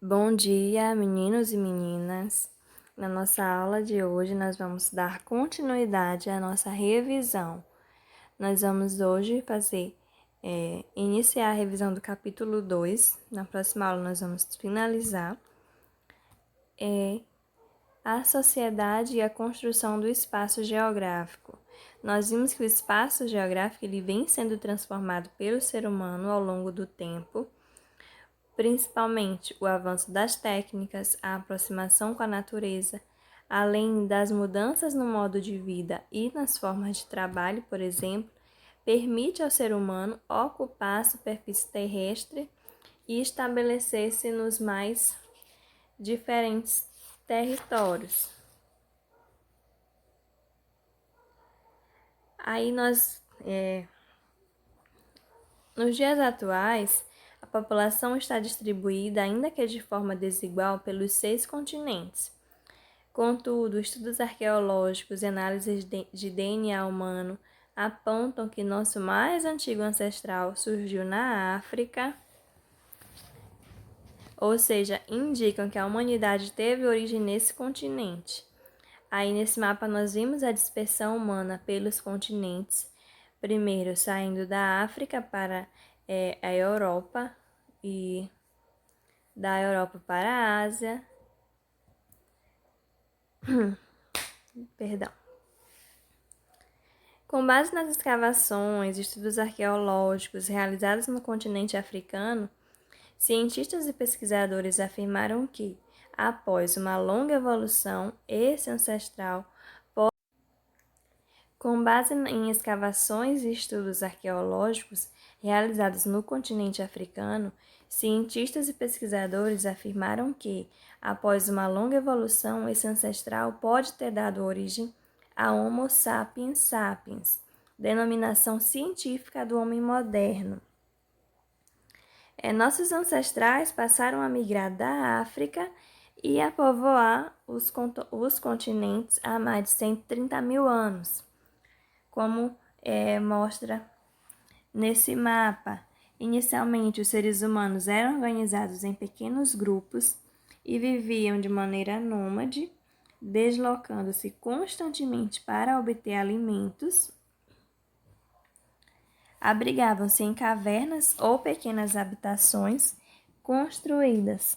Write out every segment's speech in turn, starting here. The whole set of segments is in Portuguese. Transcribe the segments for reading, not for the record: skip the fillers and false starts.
Bom dia, meninos e meninas. Na nossa aula de hoje, nós vamos dar continuidade à nossa revisão. Nós vamos hoje iniciar a revisão do capítulo 2. Na próxima aula, nós vamos finalizar a sociedade e a construção do espaço geográfico. Nós vimos que o espaço geográfico ele vem sendo transformado pelo ser humano ao longo do tempo, principalmente o avanço das técnicas, a aproximação com a natureza, além das mudanças no modo de vida e nas formas de trabalho, por exemplo, permite ao ser humano ocupar a superfície terrestre e estabelecer-se nos mais diferentes territórios. Aí nos dias atuais, a população está distribuída, ainda que de forma desigual, pelos 6 continentes. Contudo, estudos arqueológicos e análises de DNA humano apontam que nosso mais antigo ancestral surgiu na África, ou seja, indicam que a humanidade teve origem nesse continente. Aí nesse mapa nós vimos a dispersão humana pelos continentes, primeiro saindo da África para a Europa e da Europa para a Ásia. Perdão. Com base nas escavações e estudos arqueológicos realizados no continente africano, cientistas e pesquisadores afirmaram que, após uma longa evolução, esse ancestral com base em escavações e estudos arqueológicos realizados no continente africano, cientistas e pesquisadores afirmaram que, após uma longa evolução, esse ancestral pode ter dado origem a Homo sapiens sapiens, denominação científica do homem moderno. Nossos ancestrais passaram a migrar da África e a povoar os continentes há mais de 130 mil anos, como mostra nesse mapa. Inicialmente, os seres humanos eram organizados em pequenos grupos e viviam de maneira nômade, deslocando-se constantemente para obter alimentos. Abrigavam-se em cavernas ou pequenas habitações construídas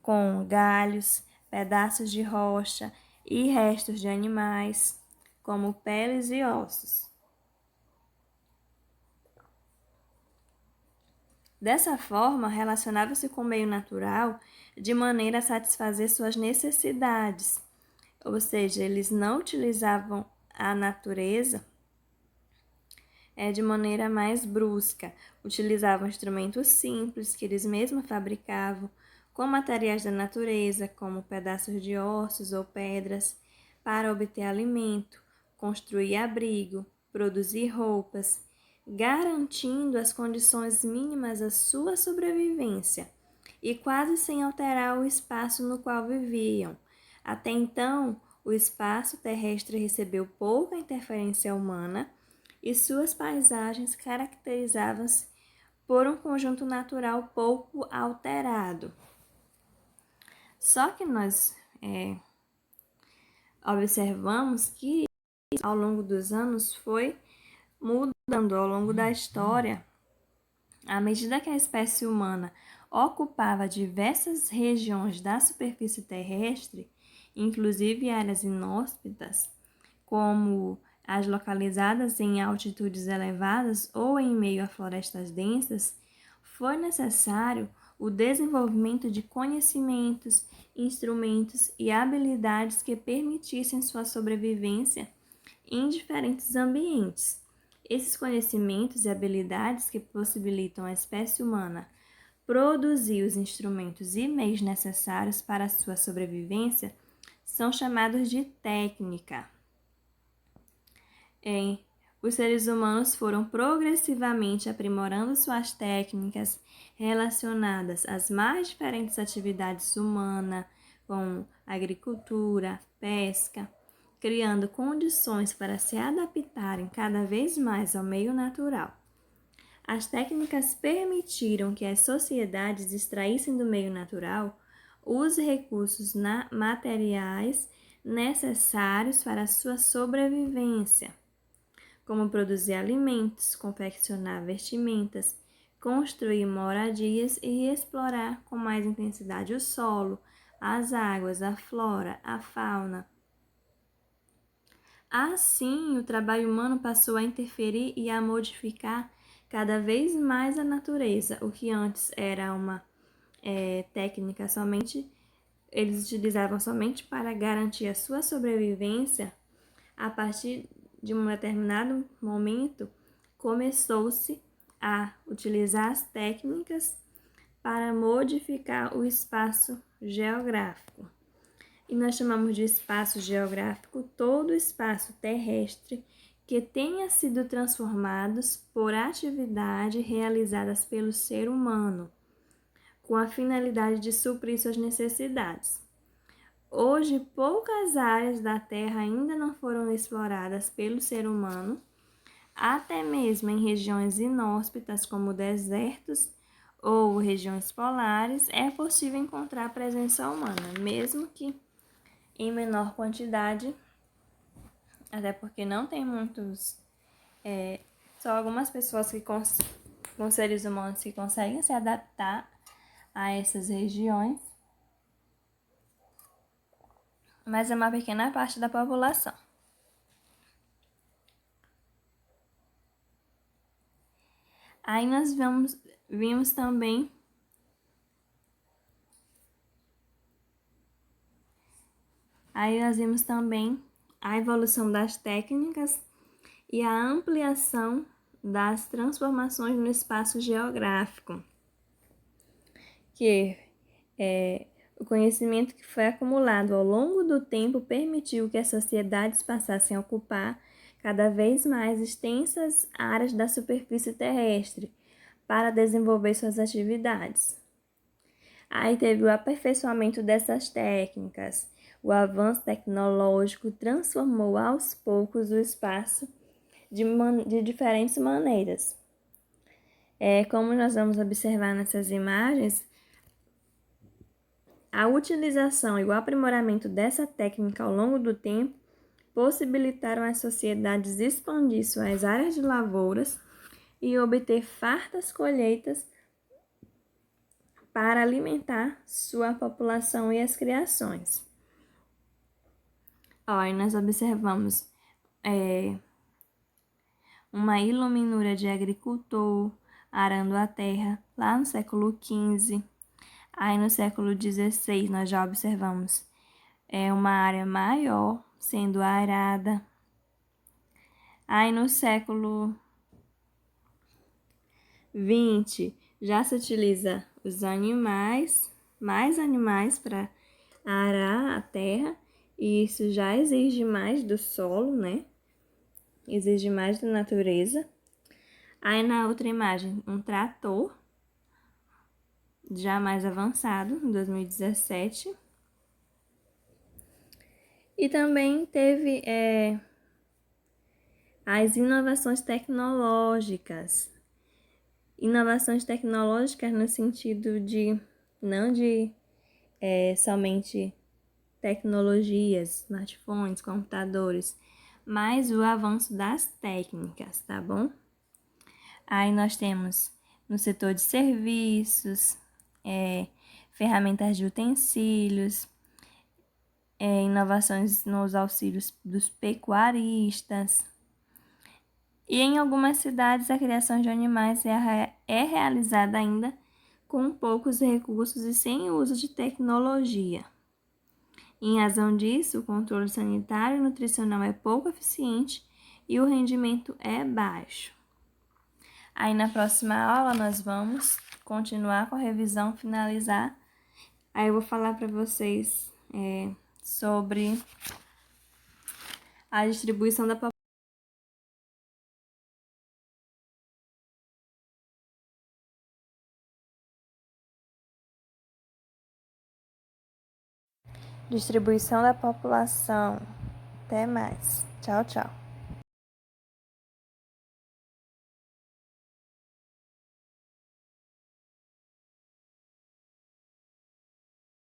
com galhos, pedaços de rocha e restos de animais, como peles e ossos. Dessa forma, relacionavam-se com o meio natural de maneira a satisfazer suas necessidades, ou seja, eles não utilizavam a natureza de maneira mais brusca, utilizavam instrumentos simples que eles mesmos fabricavam, com materiais da natureza, como pedaços de ossos ou pedras, para obter alimento, construir abrigo, produzir roupas, garantindo as condições mínimas à sua sobrevivência e quase sem alterar o espaço no qual viviam. Até então, o espaço terrestre recebeu pouca interferência humana e suas paisagens caracterizavam-se por um conjunto natural pouco alterado. Só que nós observamos que ao longo dos anos foi mudando ao longo da história, à medida que a espécie humana ocupava diversas regiões da superfície terrestre, inclusive áreas inóspitas, como as localizadas em altitudes elevadas ou em meio a florestas densas, foi necessário o desenvolvimento de conhecimentos, instrumentos e habilidades que permitissem sua sobrevivência em diferentes ambientes. Esses conhecimentos e habilidades que possibilitam à espécie humana produzir os instrumentos e meios necessários para a sua sobrevivência são chamados de técnica. Os seres humanos foram progressivamente aprimorando suas técnicas relacionadas às mais diferentes atividades humanas, como agricultura, pesca, criando condições para se adaptarem cada vez mais ao meio natural. As técnicas permitiram que as sociedades extraíssem do meio natural use recursos materiais necessários para a sua sobrevivência, como produzir alimentos, confeccionar vestimentas, construir moradias e explorar com mais intensidade o solo, as águas, a flora, a fauna. Assim, o trabalho humano passou a interferir e a modificar cada vez mais a natureza, o que antes era uma técnica somente, eles utilizavam somente para garantir a sua sobrevivência. A partir de um determinado momento, começou-se a utilizar as técnicas para modificar o espaço geográfico. E nós chamamos de espaço geográfico todo espaço terrestre que tenha sido transformado por atividades realizadas pelo ser humano, com a finalidade de suprir suas necessidades. Hoje, poucas áreas da Terra ainda não foram exploradas pelo ser humano, até mesmo em regiões inóspitas como desertos ou regiões polares, é possível encontrar presença humana, mesmo que em menor quantidade, até porque não tem muitos, só algumas pessoas com seres humanos que conseguem se adaptar a essas regiões, mas é uma pequena parte da população. Aí nós vimos também a evolução das técnicas e a ampliação das transformações no espaço geográfico, que o conhecimento que foi acumulado ao longo do tempo permitiu que as sociedades passassem a ocupar cada vez mais extensas áreas da superfície terrestre para desenvolver suas atividades. Aí teve o aperfeiçoamento dessas técnicas. O avanço tecnológico transformou aos poucos o espaço de diferentes maneiras. Como nós vamos observar nessas imagens, a utilização e o aprimoramento dessa técnica ao longo do tempo possibilitaram às sociedades expandir suas áreas de lavouras e obter fartas colheitas para alimentar sua população e as criações. Aí nós observamos uma iluminura de agricultor arando a terra lá no século XV. Aí no século XVI nós já observamos uma área maior sendo arada. Aí no século XX já se utiliza os animais, mais animais para arar a terra, e isso já exige mais do solo, né? Exige mais da natureza. Aí na outra imagem, um trator já mais avançado, em 2017. E também teve as inovações tecnológicas. Inovações tecnológicas no sentido de, não de somente tecnologias, smartphones, computadores, mas o avanço das técnicas, tá bom? Aí nós temos no setor de serviços, ferramentas de utensílios, inovações nos auxílios dos pecuaristas. E em algumas cidades a criação de animais é realizada ainda com poucos recursos e sem uso de tecnologia. Em razão disso, o controle sanitário e nutricional é pouco eficiente e o rendimento é baixo. Aí na próxima aula nós vamos continuar com a revisão, finalizar. Aí eu vou falar para vocês sobre a distribuição da população. Distribuição da população. Até mais. Tchau, tchau.